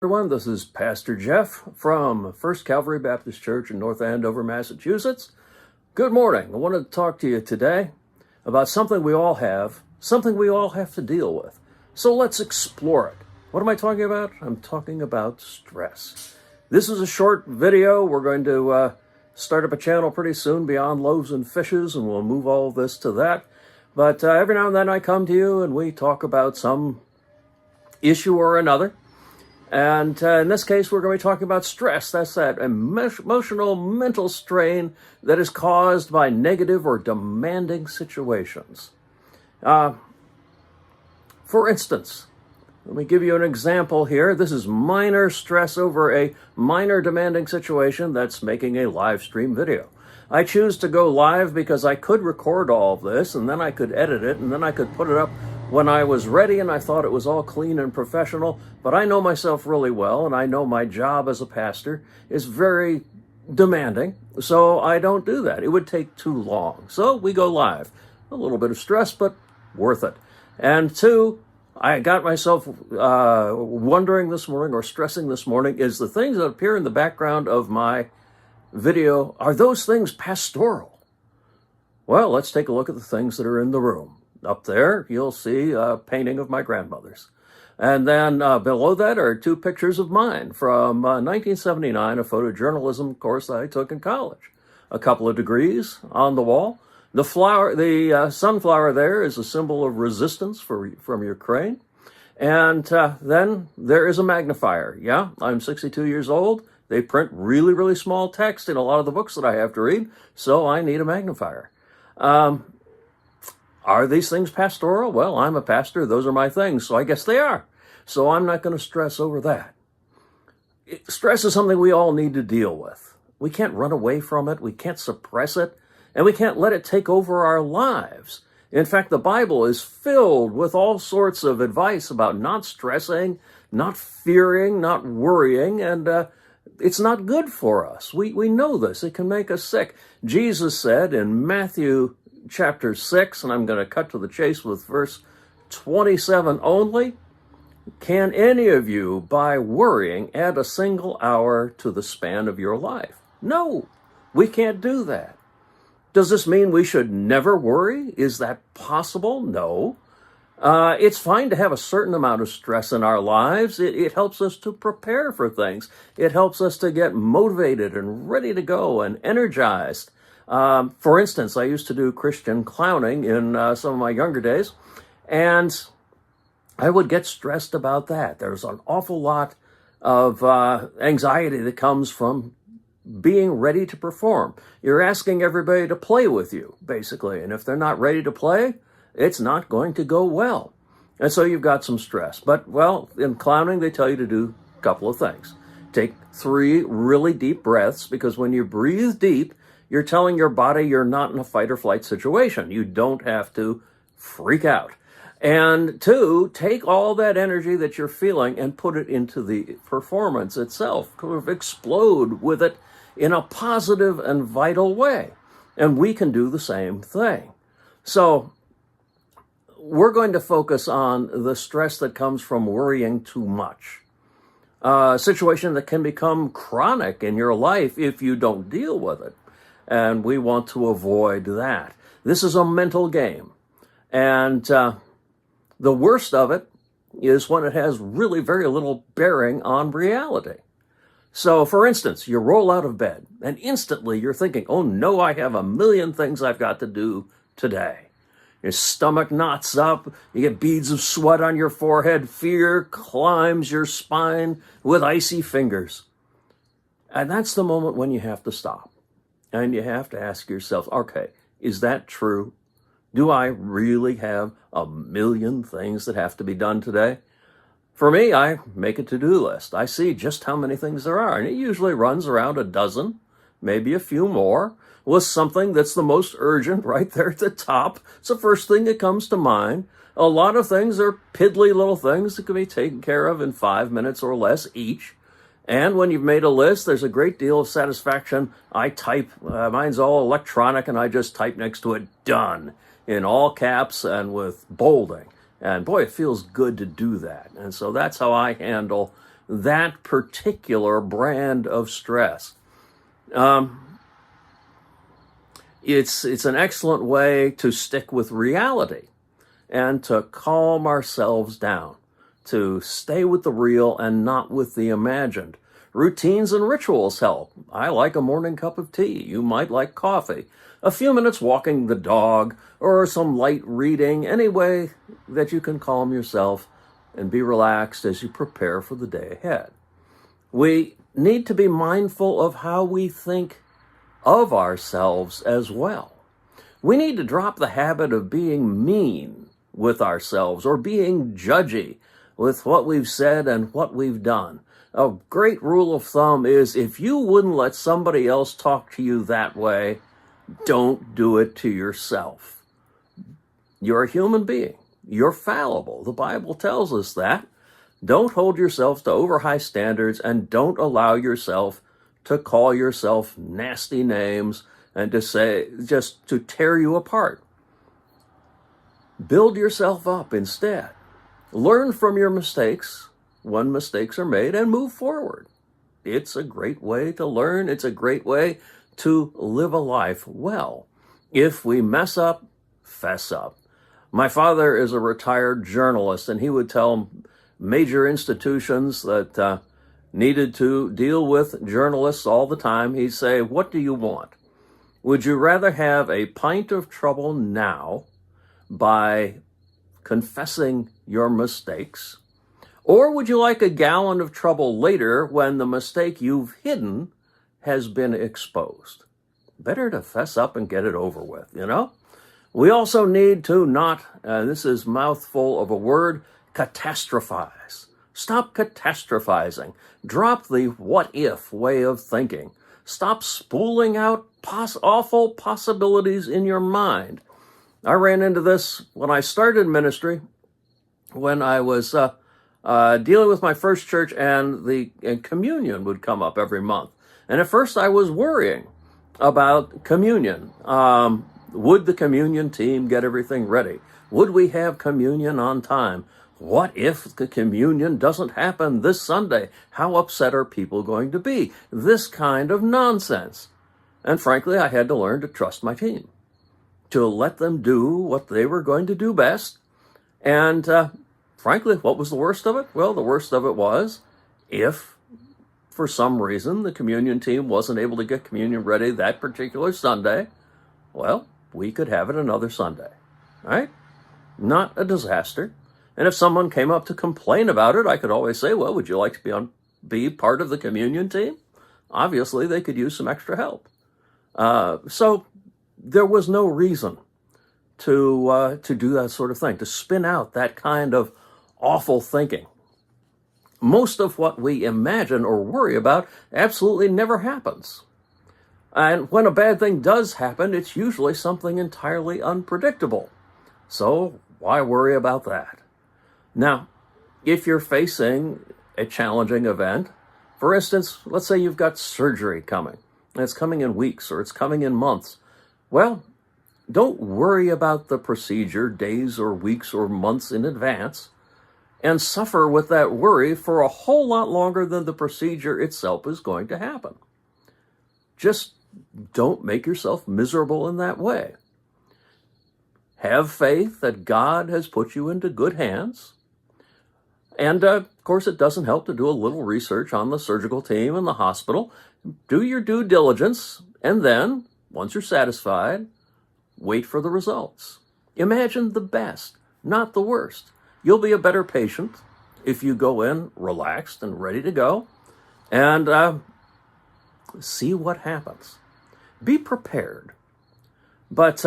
Everyone, this is Pastor Jeff from First-Calvary Baptist Church in North Andover, Massachusetts. Good morning. I wanted to talk to you today about something we all have to deal with. So let's explore it. What am I talking about? I'm talking about stress. This is a short video. We're going to start up a channel pretty soon, Beyond Loaves and Fishes, and we'll move all this to that. But every now and then I come to you and we talk about some issue or another. And in this case, we're going to be talking about stress. That's that emotional, mental strain that is caused by negative or demanding situations. For instance, let me give you an example here. This is minor stress over a minor demanding situation that's making a live stream video. I choose to go live because I could record all of this, and then I could edit it, and then I could put it up when I was ready and I thought it was all clean and professional. But I know myself really well, and I know my job as a pastor is very demanding, so I don't do that. It would take too long. So we go live. A little bit of stress, but worth it. And two, I got myself wondering this morning, or stressing this morning, is the things that appear in the background of my video, are those things pastoral? Well, let's take a look at the things that are in the room. Up there, you'll see a painting of my grandmother's. And then below that are two pictures of mine from 1979, a photojournalism course that I took in college. A couple of degrees on the wall. The sunflower there is a symbol of resistance from Ukraine. And then there is a magnifier. Yeah, I'm 62 years old. They print really, really small text in a lot of the books that I have to read, so I need a magnifier. Are these things pastoral? Well, I'm a pastor. Those are my things, so I guess they are. So I'm not going to stress over that. Stress is something we all need to deal with. We can't run away from it. We can't suppress it. And we can't let it take over our lives. In fact, the Bible is filled with all sorts of advice about not stressing, not fearing, not worrying, and it's not good for us. We know this. It can make us sick. Jesus said in Matthew chapter 6, and I'm going to cut to the chase with verse 27 only, can any of you, by worrying, add a single hour to the span of your life? No, we can't do that. Does this mean we should never worry? Is that possible? No. It's fine to have a certain amount of stress in our lives. It helps us to prepare for things. It helps us to get motivated and ready to go and energized. For instance, I used to do Christian clowning in some of my younger days, and I would get stressed about that. There's an awful lot of anxiety that comes from being ready to perform. You're asking everybody to play with you, basically, and if they're not ready to play, it's not going to go well. And so you've got some stress. But, well, in clowning, they tell you to do a couple of things. Take 3 really deep breaths, because when you breathe deep, you're telling your body you're not in a fight or flight situation. You don't have to freak out. And 2, take all that energy that you're feeling and put it into the performance itself. Kind of explode with it in a positive and vital way. And we can do the same thing. So we're going to focus on the stress that comes from worrying too much. A situation that can become chronic in your life if you don't deal with it. And we want to avoid that. This is a mental game. And the worst of it is when it has really very little bearing on reality. So, for instance, you roll out of bed and instantly you're thinking, oh no, I have a million things I've got to do today. Your stomach knots up, you get beads of sweat on your forehead, fear climbs your spine with icy fingers. And that's the moment when you have to stop. And you have to ask yourself, okay, is that true? Do I really have a million things that have to be done today? For me, I make a to-do list. I see just how many things there are, and it usually runs around a dozen, maybe a few more, with something that's the most urgent right there at the top. It's the first thing that comes to mind. A lot of things are piddly little things that can be taken care of in 5 minutes or less each. And when you've made a list, there's a great deal of satisfaction. I type, mine's all electronic, and I just type next to it, done, in all caps and with bolding. And boy, it feels good to do that. And so that's how I handle that particular brand of stress. It's an excellent way to stick with reality and to calm ourselves down, to stay with the real and not with the imagined. Routines and rituals help. I like a morning cup of tea. You might like coffee. A few minutes walking the dog, or some light reading, any way that you can calm yourself and be relaxed as you prepare for the day ahead. We need to be mindful of how we think of ourselves as well. We need to drop the habit of being mean with ourselves or being judgy with what we've said and what we've done. A great rule of thumb is if you wouldn't let somebody else talk to you that way, don't do it to yourself. You're a human being. You're fallible. The Bible tells us that. Don't hold yourself to over high standards, and don't allow yourself to call yourself nasty names and to say, just to tear you apart. Build yourself up instead. Learn from your mistakes when mistakes are made and move forward. It's a great way to learn. It's a great way to live a life well. If we mess up, fess up. My father is a retired journalist, and he would tell major institutions that needed to deal with journalists all the time, he'd say, what do you want? Would you rather have a pint of trouble now by confessing your mistakes? Or would you like a gallon of trouble later when the mistake you've hidden has been exposed? Better to fess up and get it over with, you know? We also need to not, this is mouthful of a word, catastrophize. Stop catastrophizing. Drop the what-if way of thinking. Stop spooling out awful possibilities in your mind. I ran into this when I started ministry, when I was dealing with my first church, and communion would come up every month. And at first I was worrying about communion. Would the communion team get everything ready? Would we have communion on time? What if the communion doesn't happen this Sunday? How upset are people going to be? This kind of nonsense. And frankly, I had to learn to trust my team, to let them do what they were going to do best. And frankly, what was the worst of it? Well, the worst of it was if, for some reason, the communion team wasn't able to get communion ready that particular Sunday, well, we could have it another Sunday, right? Not a disaster. And if someone came up to complain about it, I could always say, well, would you like to be part of the communion team? Obviously, they could use some extra help. So there was no reason to do that sort of thing, to spin out that kind of awful thinking. Most of what we imagine or worry about absolutely never happens. And when a bad thing does happen, it's usually something entirely unpredictable. So why worry about that? Now, if you're facing a challenging event, for instance, let's say you've got surgery coming, and it's coming in weeks or it's coming in months. Well, don't worry about the procedure days or weeks or months in advance and suffer with that worry for a whole lot longer than the procedure itself is going to happen. Just don't make yourself miserable in that way. Have faith that God has put you into good hands. And, of course, it doesn't help to do a little research on the surgical team and the hospital. Do your due diligence, and then, once you're satisfied, wait for the results. Imagine the best, not the worst. You'll be a better patient if you go in relaxed and ready to go, and see what happens. Be prepared. But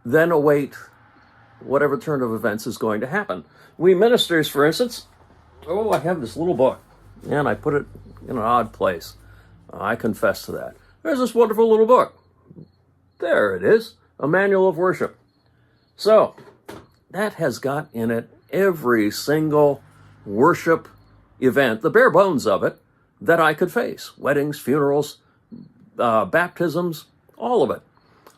then await whatever turn of events is going to happen. We ministers, for instance, I have this little book, and I put it in an odd place. I confess to that. There's this wonderful little book. There it is, a manual of worship. So, that has got in it every single worship event, the bare bones of it, that I could face. Weddings, funerals, baptisms, all of it.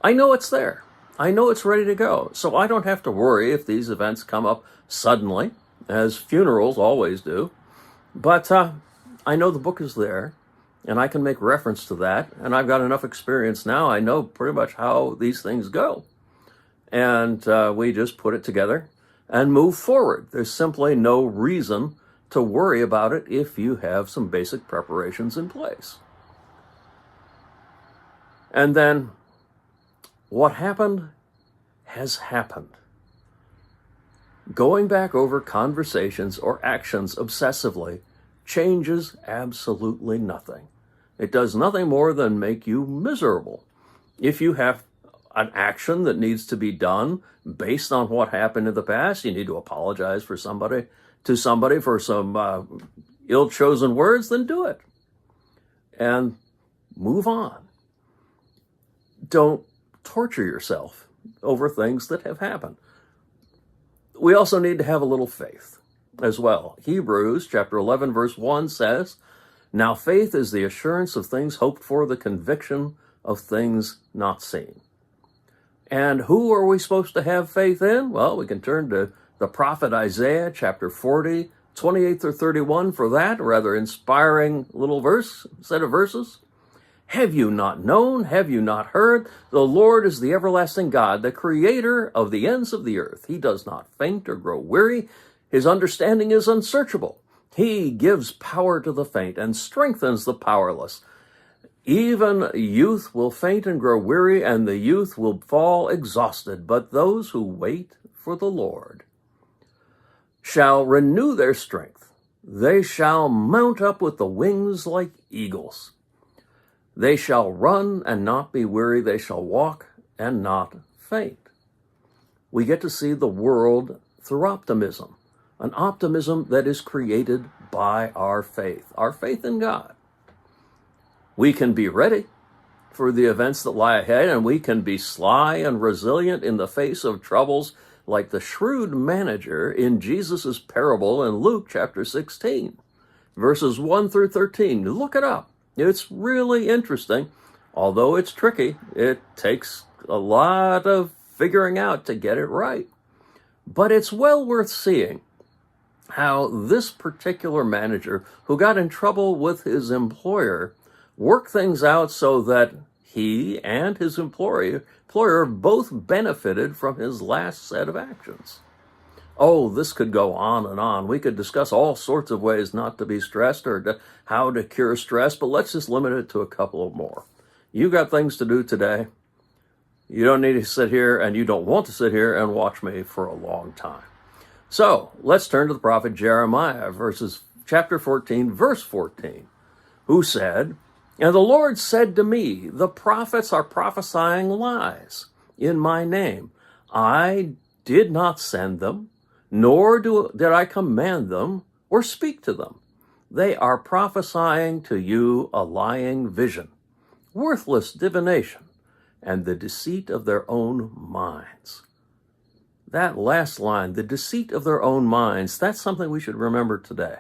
I know it's there. I know it's ready to go. So I don't have to worry if these events come up suddenly. as funerals always do. But I know the book is there, and I can make reference to that, and I've got enough experience now. I know pretty much how these things go. And we just put it together and move forward. There's simply no reason to worry about it if you have some basic preparations in place. And then what happened has happened. Going back over conversations or actions obsessively changes absolutely nothing. It does nothing more than make you miserable. If you have an action that needs to be done based on what happened in the past, you need to apologize to somebody for some ill-chosen words, then do it. And move on. Don't torture yourself over things that have happened. We also need to have a little faith as well. Hebrews chapter 11, verse 1 says, "Now faith is the assurance of things hoped for, the conviction of things not seen." And who are we supposed to have faith in? Well, we can turn to the prophet Isaiah chapter 40, 28 through 31 for that rather inspiring little set of verses. "Have you not known? Have you not heard? The Lord is the everlasting God, the creator of the ends of the earth. He does not faint or grow weary. His understanding is unsearchable. He gives power to the faint and strengthens the powerless. Even youth will faint and grow weary, and the youth will fall exhausted. But those who wait for the Lord shall renew their strength. They shall mount up with the wings like eagles. They shall run and not be weary. They shall walk and not faint." We get to see the world through optimism, an optimism that is created by our faith in God. We can be ready for the events that lie ahead, and we can be sly and resilient in the face of troubles like the shrewd manager in Jesus' parable in Luke chapter 16, verses 1 through 13. Look it up. It's really interesting. Although it's tricky, it takes a lot of figuring out to get it right. But it's well worth seeing how this particular manager who got in trouble with his employer worked things out so that he and his employer both benefited from his last set of actions. Oh, this could go on and on. We could discuss all sorts of ways not to be stressed or how to cure stress, but let's just limit it to a couple of more. You got things to do today. You don't need to sit here, and you don't want to sit here and watch me for a long time. So let's turn to the prophet Jeremiah, chapter 14, verse 14, who said, "And the Lord said to me, the prophets are prophesying lies in my name. I did not send them, nor did I command them or speak to them. They are prophesying to you a lying vision, worthless divination, and the deceit of their own minds." That last line, the deceit of their own minds, that's something we should remember today.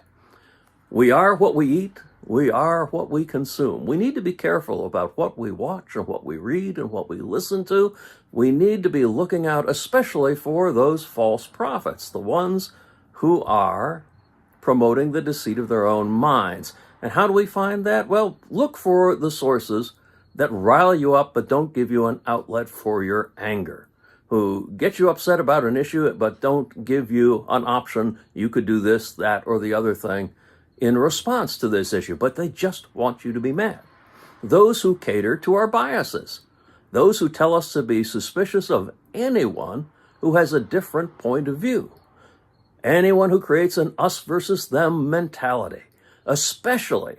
We are what we eat. We are what we consume. We need to be careful about what we watch and what we read and what we listen to. We need to be looking out especially for those false prophets, the ones who are promoting the deceit of their own minds. And how do we find that? Well, look for the sources that rile you up but don't give you an outlet for your anger, who get you upset about an issue but don't give you an option. You could do this, that, or the other thing in response to this issue, but they just want you to be mad. Those who cater to our biases, those who tell us to be suspicious of anyone who has a different point of view, anyone who creates an us versus them mentality, especially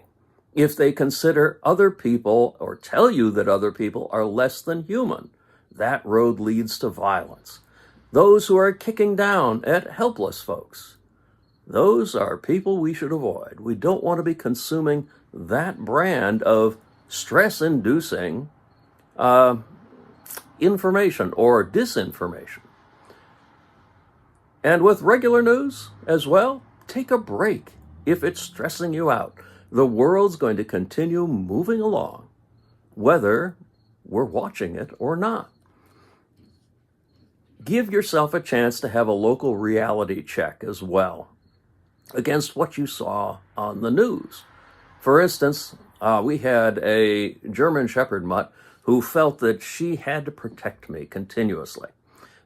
if they consider other people or tell you that other people are less than human. That road leads to violence. Those who are kicking down at helpless folks, those are people we should avoid. We don't want to be consuming that brand of stress-inducing information or disinformation. And with regular news as well, take a break if it's stressing you out. The world's going to continue moving along, whether we're watching it or not. Give yourself a chance to have a local reality check as well. against what you saw on the news. For instance, we had a German Shepherd mutt who felt that she had to protect me continuously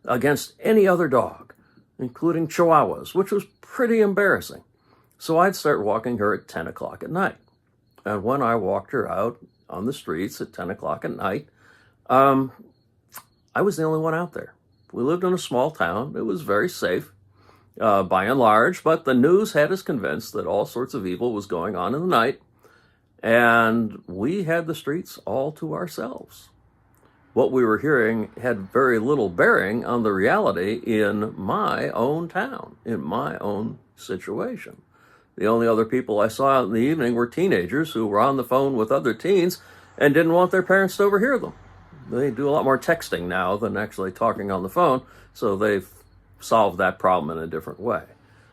against any other dog, including Chihuahuas, which was pretty embarrassing. So I'd start walking her at 10 o'clock at night. And when I walked her out on the streets at 10 o'clock at night, I was the only one out there. We lived in a small town. It was very safe, by and large, but the news had us convinced that all sorts of evil was going on in the night, and we had the streets all to ourselves. What we were hearing had very little bearing on the reality in my own town, in my own situation. The only other people I saw out in the evening were teenagers who were on the phone with other teens and didn't want their parents to overhear them. They do a lot more texting now than actually talking on the phone, so they've solved that problem in a different way.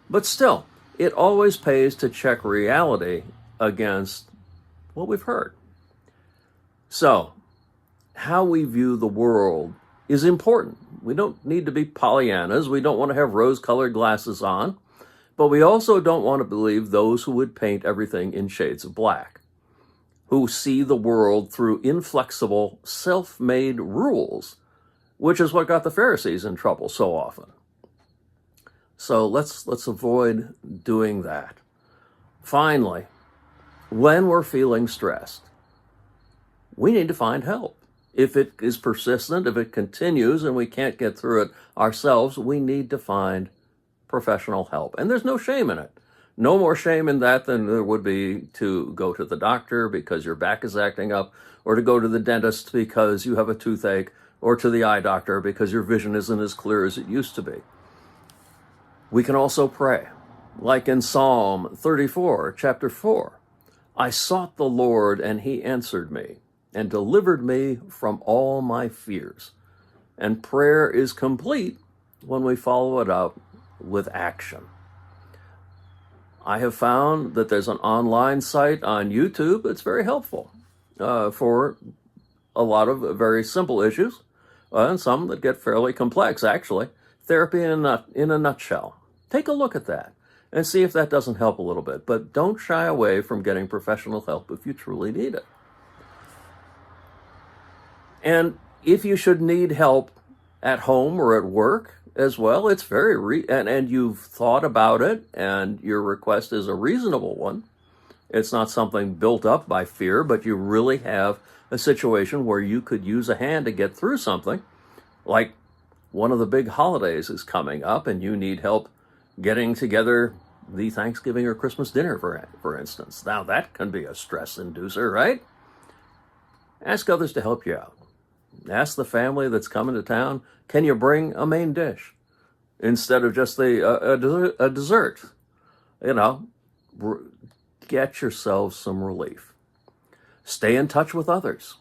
But still, it always pays to check reality against what we've heard. So, how we view the world is important. We don't need to be Pollyannas. We don't want to have rose-colored glasses on. But we also don't want to believe those who would paint everything in shades of black, who see the world through inflexible, self-made rules, which is what got the Pharisees in trouble so often. So let's avoid doing that. Finally, when we're feeling stressed, we need to find help. If it is persistent, if it continues and we can't get through it ourselves, we need to find professional help. And there's no shame in it. No more shame in that than there would be to go to the doctor because your back is acting up, or to go to the dentist because you have a toothache, or to the eye doctor because your vision isn't as clear as it used to be. We can also pray, like in Psalm 34, chapter 4. I sought the Lord, and he answered me, and delivered me from all my fears. And prayer is complete when we follow it up with action. I have found that there's an online site on YouTube that's very helpful for a lot of very simple issues, and some that get fairly complex, actually. Therapy in a nutshell. Take a look at that and see if that doesn't help a little bit. But don't shy away from getting professional help if you truly need it. And if you should need help at home or at work as well, it's very and you've thought about it, and your request is a reasonable one. It's not something built up by fear, but you really have a situation where you could use a hand to get through something, like one of the big holidays is coming up and you need help getting together the Thanksgiving or Christmas dinner, for instance. Now that can be a stress inducer, right? Ask others to help you out. Ask the family that's coming to town, can you bring a main dish instead of just a dessert? You know, get yourselves some relief. Stay in touch with others.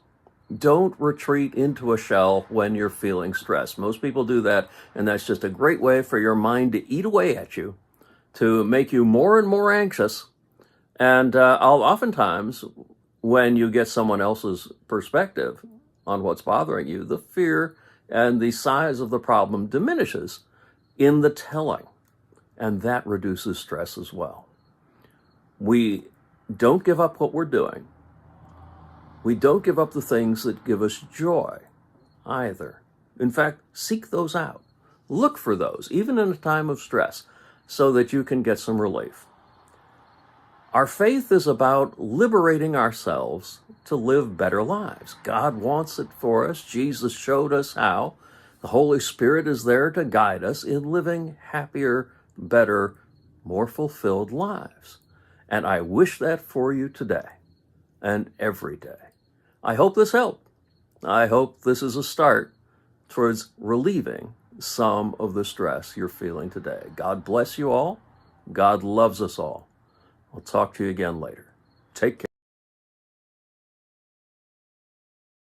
Don't retreat into a shell when you're feeling stressed. Most people do that, and that's just a great way for your mind to eat away at you, to make you more and more anxious. And oftentimes, when you get someone else's perspective on what's bothering you, the fear and the size of the problem diminishes in the telling, and that reduces stress as well. We don't give up what we're doing. We don't give up the things that give us joy either. In fact, seek those out. Look for those, even in a time of stress, so that you can get some relief. Our faith is about liberating ourselves to live better lives. God wants it for us. Jesus showed us how. The Holy Spirit is there to guide us in living happier, better, more fulfilled lives. And I wish that for you today and every day. I hope this helped. I hope this is a start towards relieving some of the stress you're feeling today. God bless you all. God loves us all. I'll talk to you again later. Take care.